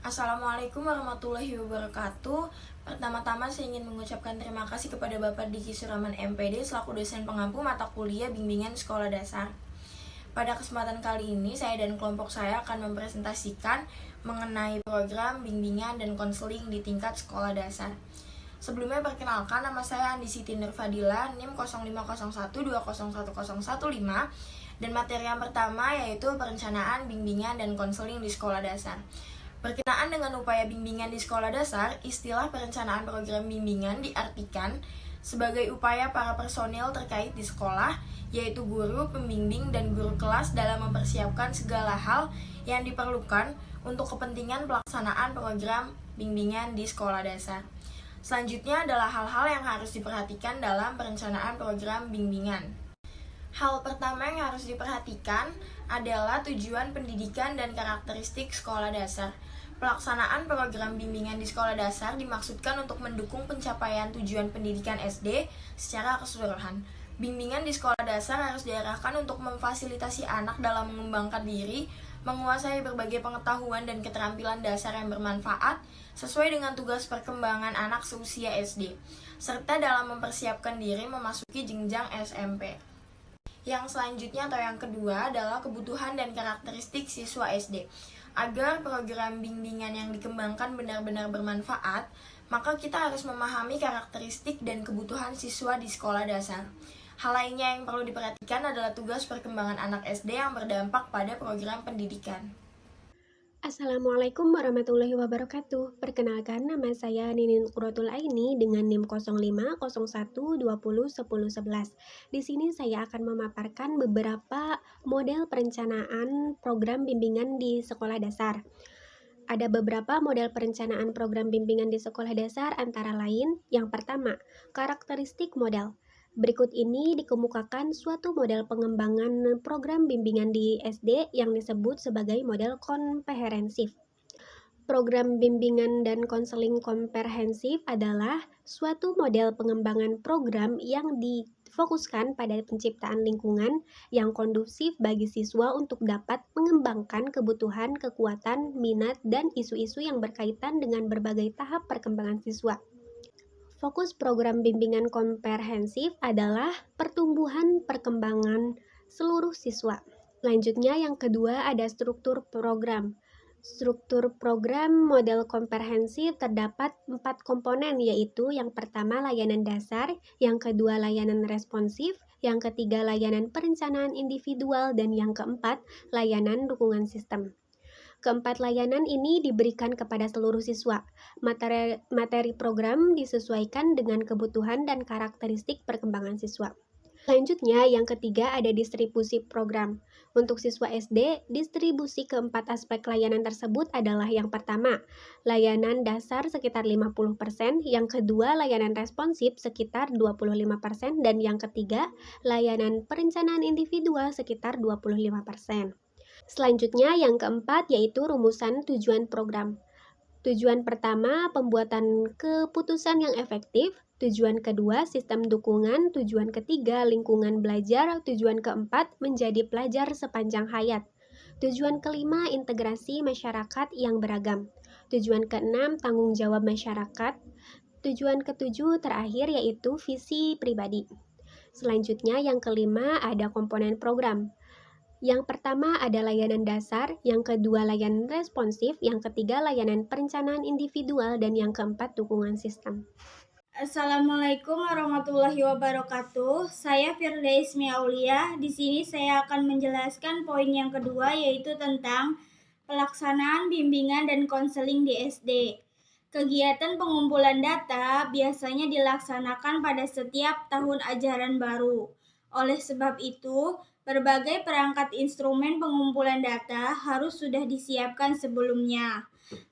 Assalamualaikum warahmatullahi wabarakatuh. Pertama-tama saya ingin mengucapkan terima kasih kepada Bapak Diki Suraman MPD selaku dosen pengampu mata kuliah bimbingan sekolah dasar. Pada kesempatan kali ini, saya dan kelompok saya akan mempresentasikan mengenai program bimbingan dan konseling di tingkat sekolah dasar. Sebelumnya perkenalkan, nama saya Andi Siti Nurfadila, NIM 0501201015, dan materi yang pertama yaitu perencanaan bimbingan dan konseling di sekolah dasar. Berkenaan dengan upaya bimbingan di sekolah dasar, istilah perencanaan program bimbingan diartikan sebagai upaya para personil terkait di sekolah, yaitu guru, pembimbing, dan guru kelas dalam mempersiapkan segala hal yang diperlukan untuk kepentingan pelaksanaan program bimbingan di sekolah dasar. Selanjutnya adalah hal-hal yang harus diperhatikan dalam perencanaan program bimbingan. Hal pertama yang harus diperhatikan adalah tujuan pendidikan dan karakteristik sekolah dasar. Pelaksanaan program bimbingan di sekolah dasar dimaksudkan untuk mendukung pencapaian tujuan pendidikan SD secara keseluruhan. Bimbingan di sekolah dasar harus diarahkan untuk memfasilitasi anak dalam mengembangkan diri, menguasai berbagai pengetahuan dan keterampilan dasar yang bermanfaat sesuai dengan tugas perkembangan anak seusia SD, serta dalam mempersiapkan diri memasuki jenjang SMP. Yang selanjutnya atau yang kedua adalah kebutuhan dan karakteristik siswa SD. Agar program bimbingan yang dikembangkan benar-benar bermanfaat, maka kita harus memahami karakteristik dan kebutuhan siswa di sekolah dasar. Hal lainnya yang perlu diperhatikan adalah tugas perkembangan anak SD yang berdampak pada program pendidikan. Assalamualaikum warahmatullahi wabarakatuh. Perkenalkan, nama saya Ninin Quratul Aini dengan NIM 0501201011. Di sini saya akan memaparkan beberapa model perencanaan program bimbingan di sekolah dasar. Ada beberapa model perencanaan program bimbingan di sekolah dasar antara lain, yang pertama, karakteristik model. Berikut ini dikemukakan suatu model pengembangan program bimbingan di SD yang disebut sebagai model komprehensif. Program bimbingan dan konseling komprehensif adalah suatu model pengembangan program yang difokuskan pada penciptaan lingkungan yang kondusif bagi siswa untuk dapat mengembangkan kebutuhan, kekuatan, minat, dan isu-isu yang berkaitan dengan berbagai tahap perkembangan siswa. Fokus program bimbingan komprehensif adalah pertumbuhan perkembangan seluruh siswa. Selanjutnya yang kedua ada struktur program. Struktur program model komprehensif terdapat 4 komponen, yaitu yang pertama layanan dasar, yang kedua layanan responsif, yang ketiga layanan perencanaan individual, dan yang keempat layanan dukungan sistem. Keempat layanan ini diberikan kepada seluruh siswa. Materi program disesuaikan dengan kebutuhan dan karakteristik perkembangan siswa. Selanjutnya, yang ketiga ada distribusi program. Untuk siswa SD, distribusi keempat aspek layanan tersebut adalah yang pertama, layanan dasar sekitar 50%, yang kedua layanan responsif sekitar 25%, dan yang ketiga, layanan perencanaan individual sekitar 25%. Selanjutnya yang keempat yaitu rumusan tujuan program. Tujuan pertama, pembuatan keputusan yang efektif. Tujuan kedua, sistem dukungan. Tujuan ketiga, lingkungan belajar. Tujuan keempat, menjadi pelajar sepanjang hayat. Tujuan kelima, integrasi masyarakat yang beragam. Tujuan keenam, tanggung jawab masyarakat. Tujuan ketujuh terakhir yaitu visi pribadi. Selanjutnya yang kelima ada komponen program. Yang pertama ada layanan dasar, yang kedua layanan responsif, yang ketiga layanan perencanaan individual, dan yang keempat dukungan sistem. Assalamualaikum warahmatullahi wabarakatuh. Saya Firdaus Aulia. Di sini saya akan menjelaskan poin yang kedua, yaitu tentang pelaksanaan bimbingan dan konseling di SD. Kegiatan pengumpulan data biasanya dilaksanakan pada setiap tahun ajaran baru. Oleh sebab itu, berbagai perangkat instrumen pengumpulan data harus sudah disiapkan sebelumnya.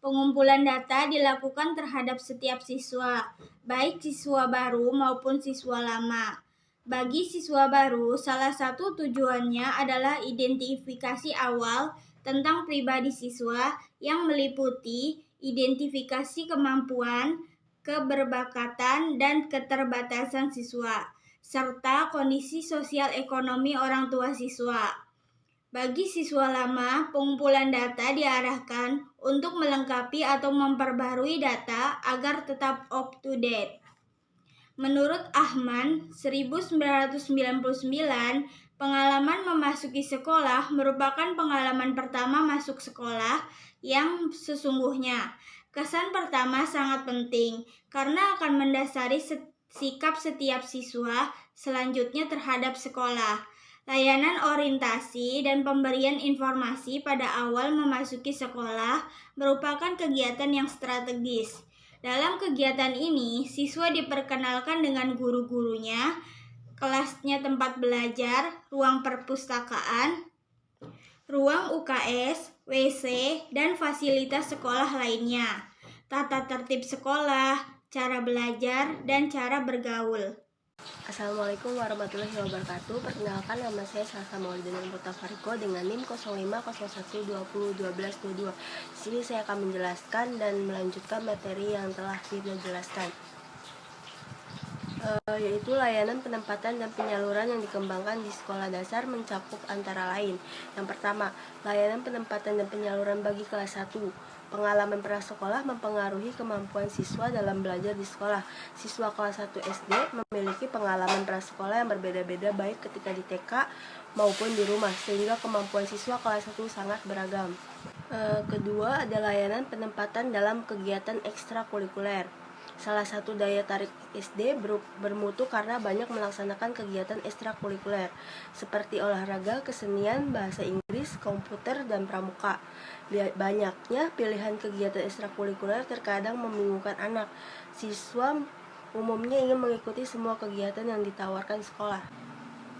Pengumpulan data dilakukan terhadap setiap siswa, baik siswa baru maupun siswa lama. Bagi siswa baru, salah satu tujuannya adalah identifikasi awal tentang pribadi siswa yang meliputi identifikasi kemampuan, keberbakatan, dan keterbatasan siswa, serta kondisi sosial ekonomi orang tua siswa. Bagi siswa lama, pengumpulan data diarahkan untuk melengkapi atau memperbarui data agar tetap up to date. Menurut Ahman, 1999, pengalaman memasuki sekolah merupakan pengalaman pertama masuk sekolah yang sesungguhnya. Kesan pertama sangat penting karena akan mendasari sikap setiap siswa selanjutnya terhadap sekolah. Layanan orientasi dan pemberian informasi pada awal memasuki sekolah merupakan kegiatan yang strategis. Dalam kegiatan ini, siswa diperkenalkan dengan guru-gurunya, kelasnya tempat belajar, ruang perpustakaan, ruang UKS, WC, dan fasilitas sekolah lainnya, tata tertib sekolah, cara belajar, dan cara bergaul. Assalamualaikum warahmatullahi wabarakatuh. Perkenalkan, nama saya Salsa Maulidina Mutafariko dengan NIM 0501201222. Di sini saya akan menjelaskan dan melanjutkan materi yang telah kita jelaskan, yaitu layanan penempatan dan penyaluran yang dikembangkan di sekolah dasar mencakup antara lain. Yang pertama, layanan penempatan dan penyaluran bagi kelas 1. Pengalaman prasekolah mempengaruhi kemampuan siswa dalam belajar di sekolah. Siswa kelas 1 SD memiliki pengalaman prasekolah yang berbeda-beda baik ketika di TK maupun di rumah, sehingga kemampuan siswa kelas 1 sangat beragam. Kedua, ada layanan penempatan dalam kegiatan ekstrakurikuler. Salah satu daya tarik SD bermutu karena banyak melaksanakan kegiatan ekstrakurikuler seperti olahraga, kesenian, bahasa Inggris, komputer, dan pramuka. Banyaknya pilihan kegiatan ekstrakurikuler terkadang membingungkan anak. Siswa umumnya ingin mengikuti semua kegiatan yang ditawarkan sekolah.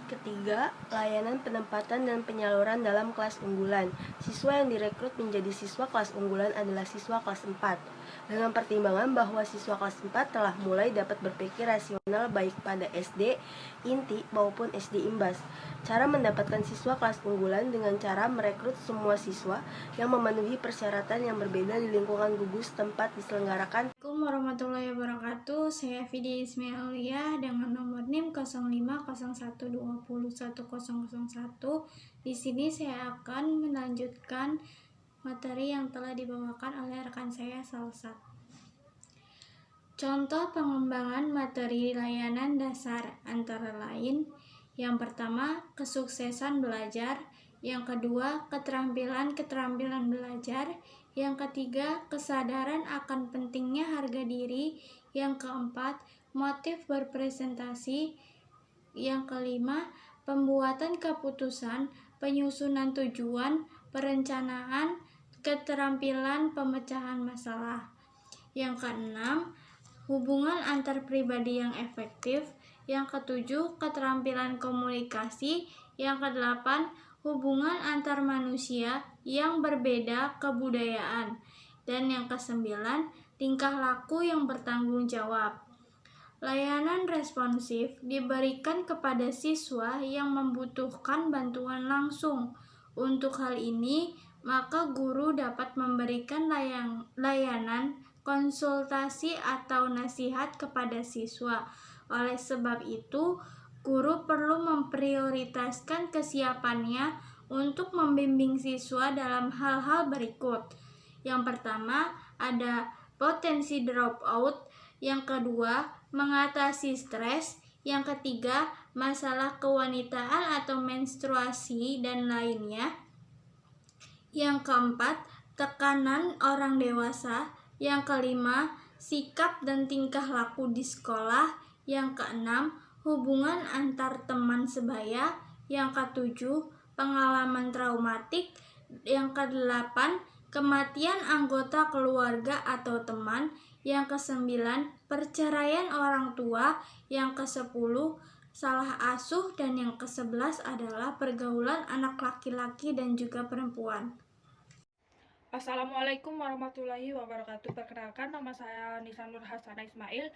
Ketiga, layanan penempatan dan penyaluran dalam kelas unggulan. Siswa yang direkrut menjadi siswa kelas unggulan adalah siswa kelas 4. Dengan pertimbangan bahwa siswa kelas 4 telah mulai dapat berpikir rasional baik pada SD inti maupun SD imbas. Cara mendapatkan siswa kelas unggulan dengan cara merekrut semua siswa yang memenuhi persyaratan yang berbeda di lingkungan gugus tempat diselenggarakan. Assalamualaikum warahmatullahi wabarakatuh. Saya Fidi Ismailia dengan nomor NIM 0501201001. Di sini saya akan melanjutkan materi yang telah dibawakan oleh rekan saya Salsa. Contoh pengembangan materi layanan dasar antara lain: yang pertama, kesuksesan belajar; yang kedua, keterampilan belajar; yang ketiga, kesadaran akan pentingnya harga diri; yang keempat, motif berpresentasi; yang kelima, pembuatan keputusan, penyusunan tujuan, perencanaan, keterampilan pemecahan masalah; yang keenam, hubungan antar pribadi yang efektif; yang ketujuh, keterampilan komunikasi; yang kedelapan, hubungan antar manusia yang berbeda kebudayaan; dan yang kesembilan, tingkah laku yang bertanggung jawab. Layanan responsif diberikan kepada siswa yang membutuhkan bantuan langsung. Untuk hal ini, maka guru dapat memberikan layanan konsultasi atau nasihat kepada siswa. Oleh sebab itu, guru perlu memprioritaskan kesiapannya untuk membimbing siswa dalam hal-hal berikut. Yang pertama, ada potensi dropout; yang kedua, mengatasi stres; yang ketiga, masalah kewanitaan atau menstruasi dan lainnya; yang keempat, tekanan orang dewasa; yang kelima, sikap dan tingkah laku di sekolah; yang keenam, hubungan antar teman sebaya; yang ketujuh, pengalaman traumatik; yang kedelapan, kematian anggota keluarga atau teman; yang kesembilan, perceraian orang tua; yang kesepuluh, salah asuh; dan yang ke-11 adalah pergaulan anak laki-laki dan juga perempuan. Assalamualaikum warahmatullahi wabarakatuh. Perkenalkan, nama saya Nisa Nur Hasana Ismail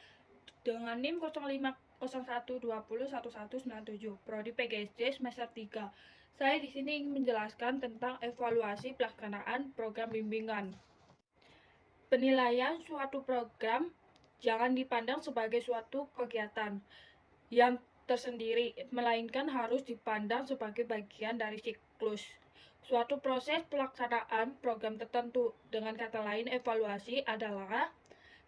dengan NIM 0501201197, Prodi PGSD semester 3. Saya di sini ingin menjelaskan tentang evaluasi pelaksanaan program bimbingan. Penilaian suatu program jangan dipandang sebagai suatu kegiatan yang tersendiri, melainkan harus dipandang sebagai bagian dari siklus Suatu proses pelaksanaan program tertentu, dengan kata lain evaluasi adalah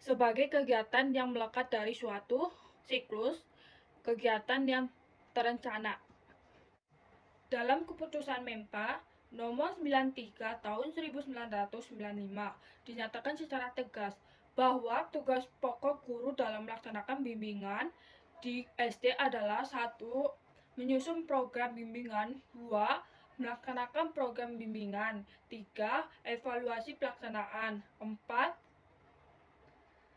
sebagai kegiatan yang melekat dari suatu siklus kegiatan yang terencana. Dalam keputusan Menpa nomor 93 tahun 1995 dinyatakan secara tegas bahwa tugas pokok guru dalam melaksanakan bimbingan di SD adalah 1. Menyusun program bimbingan, 2. Melaksanakan program bimbingan, 3. Evaluasi pelaksanaan, 4.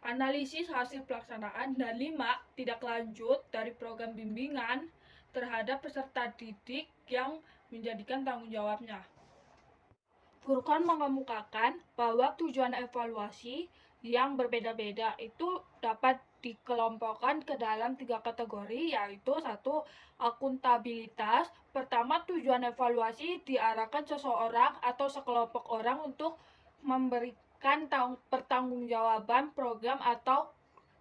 Analisis hasil pelaksanaan, dan 5. Tidak lanjut dari program bimbingan terhadap peserta didik yang menjadikan tanggung jawabnya. Furqan mengemukakan bahwa tujuan evaluasi yang berbeda-beda itu dapat dikelompokkan ke dalam 3 kategori, yaitu 1. Akuntabilitas. Pertama, tujuan evaluasi diarahkan seseorang atau sekelompok orang untuk memberikan pertanggungjawaban program atau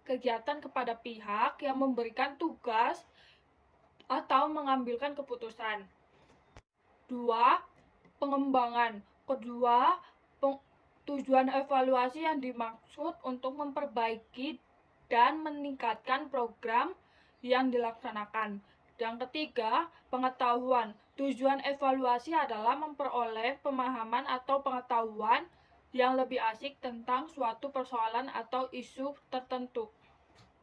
kegiatan kepada pihak yang memberikan tugas atau mengambilkan keputusan. 2. Pengembangan. Kedua, tujuan evaluasi yang dimaksud untuk memperbaiki dan meningkatkan program yang dilaksanakan. Yang ketiga, pengetahuan. Tujuan evaluasi adalah memperoleh pemahaman atau pengetahuan yang lebih asik tentang suatu persoalan atau isu tertentu.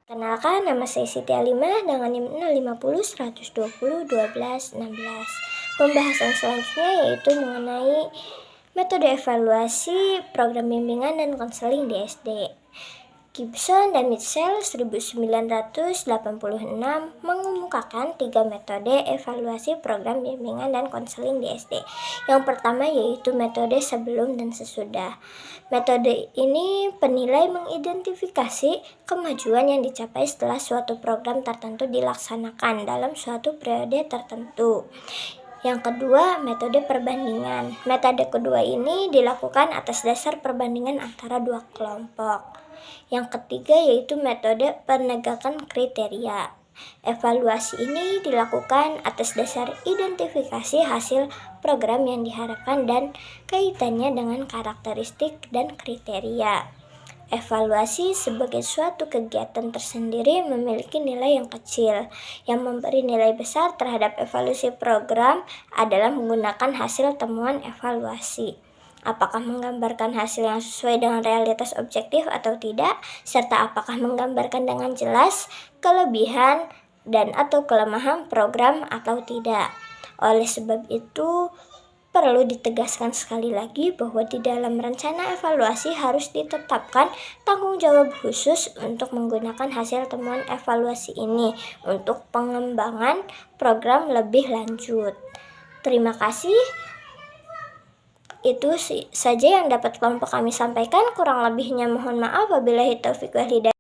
Kenalkan, nama saya Siti Alimah dengan NIM 050 120 12 16. Pembahasan selanjutnya yaitu mengenai metode evaluasi program bimbingan dan konseling di SD. Gibson dan Mitchell 1986 mengemukakan 3 metode evaluasi program bimbingan dan konseling di SD. Yang pertama yaitu metode sebelum dan sesudah. Metode ini penilai mengidentifikasi kemajuan yang dicapai setelah suatu program tertentu dilaksanakan dalam suatu periode tertentu. Yang kedua, metode perbandingan. Metode kedua ini dilakukan atas dasar perbandingan antara 2 kelompok. Yang ketiga yaitu metode penegakan kriteria. Evaluasi ini dilakukan atas dasar identifikasi hasil program yang diharapkan dan kaitannya dengan karakteristik dan kriteria. Evaluasi sebagai suatu kegiatan tersendiri memiliki nilai yang kecil. Yang memberi nilai besar terhadap evaluasi program adalah menggunakan hasil temuan evaluasi. Apakah menggambarkan hasil yang sesuai dengan realitas objektif atau tidak, serta apakah menggambarkan dengan jelas kelebihan dan atau kelemahan program atau tidak. Oleh sebab itu, perlu ditegaskan sekali lagi bahwa di dalam rencana evaluasi harus ditetapkan tanggung jawab khusus untuk menggunakan hasil temuan evaluasi ini untuk pengembangan program lebih lanjut. Terima kasih. Itu saja yang dapat kelompok kami sampaikan. Kurang lebihnya mohon maaf. Wabillahi taufiq wal hidayah.